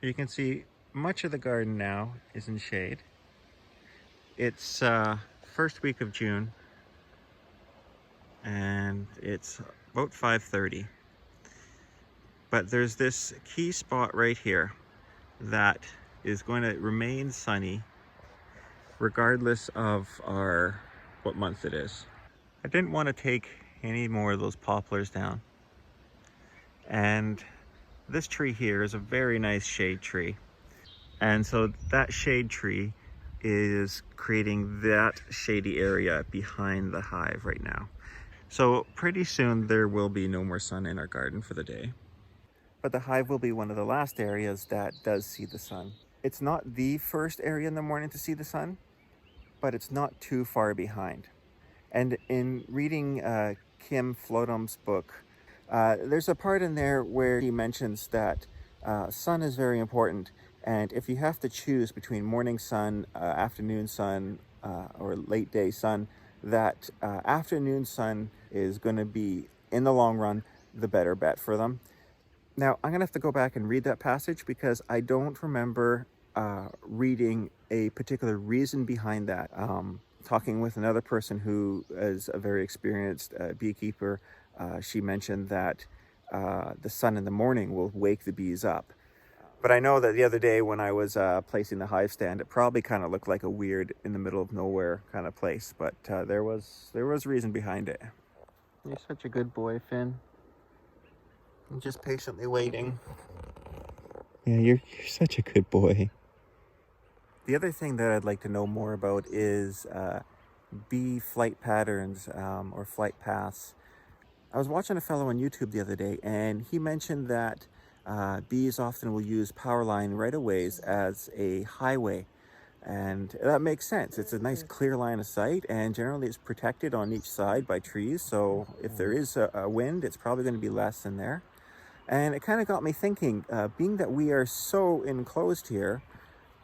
You can see much of the garden now is in shade. It's first week of June and it's about 5:30. But there's this key spot right here that is going to remain sunny regardless of what month it is. I didn't want to take any more of those poplars down. And this tree here is a very nice shade tree. And so that shade tree is creating that shady area behind the hive right now. So pretty soon there will be no more sun in our garden for the day. But the hive will be one of the last areas that does see the sun. It's not the first area in the morning to see the sun, but it's not too far behind. And in reading Kim Flodom's book, there's a part in there where he mentions that sun is very important. And if you have to choose between morning sun, afternoon sun, or late day sun, that afternoon sun is going to be, in the long run, the better bet for them. Now, I'm going to have to go back and read that passage because I don't remember reading a particular reason behind that. Talking with another person who is a very experienced beekeeper, she mentioned that the sun in the morning will wake the bees up. But I know that the other day when I was placing the hive stand, it probably kind of looked like a weird in the middle of nowhere kind of place, but there was reason behind it. You're such a good boy, Finn. I'm just patiently waiting. Yeah, you're such a good boy. The other thing that I'd like to know more about is bee flight patterns or flight paths. I was watching a fellow on YouTube the other day, and he mentioned that bees often will use power line right-of-ways as a highway. And that makes sense. It's a nice clear line of sight, and generally it's protected on each side by trees. So if there is a wind, it's probably going to be less in there. And it kind of got me thinking, being that we are so enclosed here,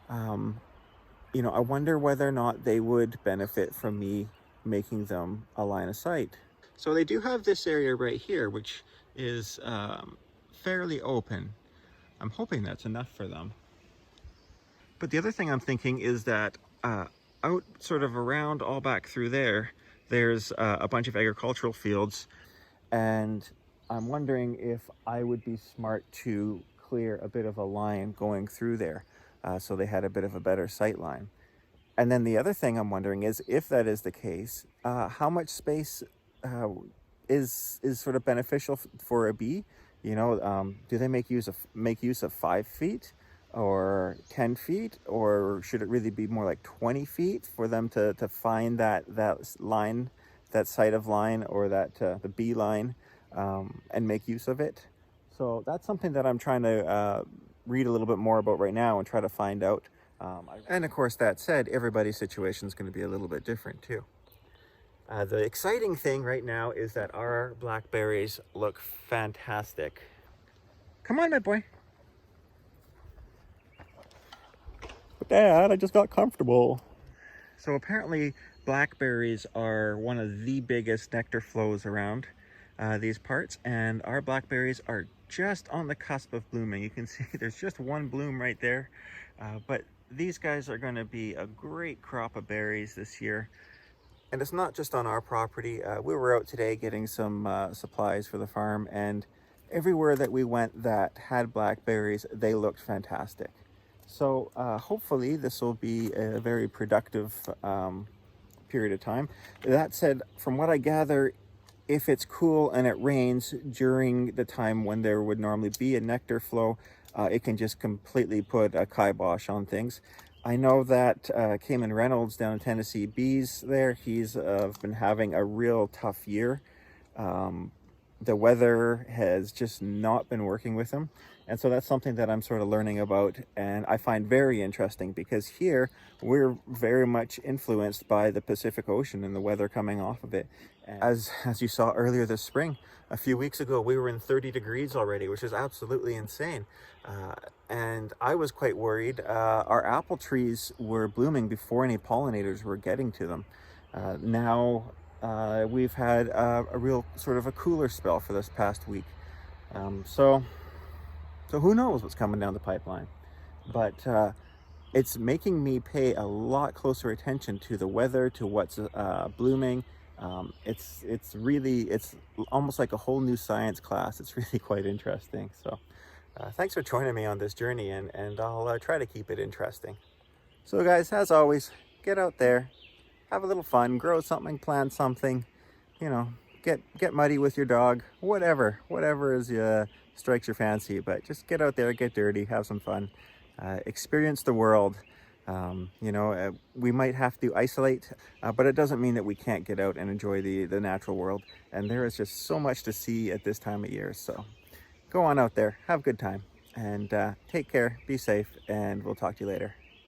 I wonder whether or not they would benefit from me making them a line of sight. So they do have this area right here, which is fairly open. I'm hoping that's enough for them. But the other thing I'm thinking is that out sort of around all back through there, there's a bunch of agricultural fields. And I'm wondering if I would be smart to clear a bit of a line going through there so they had a bit of a better sight line. And then the other thing I'm wondering is, if that is the case, how much space is sort of beneficial for a bee? Do they make use of 5 feet or 10 feet, or should it really be more like 20 feet for them to find that line, that sight of line, or that the bee line, and make use of it? So that's something that I'm trying to read a little bit more about right now and try to find out. And of course, that said, everybody's situation is going to be a little bit different too. The exciting thing right now is that our blackberries look fantastic. Come on, my boy. But Dad, I just got comfortable. So apparently blackberries are one of the biggest nectar flows around these parts, and our blackberries are just on the cusp of blooming. You can see there's just one bloom right there, but these guys are going to be a great crop of berries this year. And it's not just on our property. We were out today getting some supplies for the farm, and everywhere that we went that had blackberries, they looked fantastic. So hopefully this will be a very productive period of time. That said, from what I gather, if it's cool and it rains during the time when there would normally be a nectar flow, it can just completely put a kibosh on things. I know that Cayman Reynolds down in Tennessee Bees there, he's been having a real tough year. The weather has just not been working with him. And so that's something that I'm sort of learning about, and I find very interesting, because here we're very much influenced by the Pacific Ocean and the weather coming off of it. As you saw earlier this spring, a few weeks ago, we were in 30 degrees already, which is absolutely insane. And I was quite worried. Our apple trees were blooming before any pollinators were getting to them. Now we've had a real sort of a cooler spell for this past week. So who knows what's coming down the pipeline. but it's making me pay a lot closer attention to the weather, to what's blooming. It's almost like a whole new science class. It's really quite interesting. So thanks for joining me on this journey, and I'll try to keep it interesting. So guys, as always, get out there, have a little fun, grow something, plant something, you know, get muddy with your dog, whatever is strikes your fancy, but just get out there, get dirty, have some fun, experience the world. We might have to isolate, but it doesn't mean that we can't get out and enjoy the natural world. And there is just so much to see at this time of year. So go on out there, have a good time, and take care, be safe, and we'll talk to you later.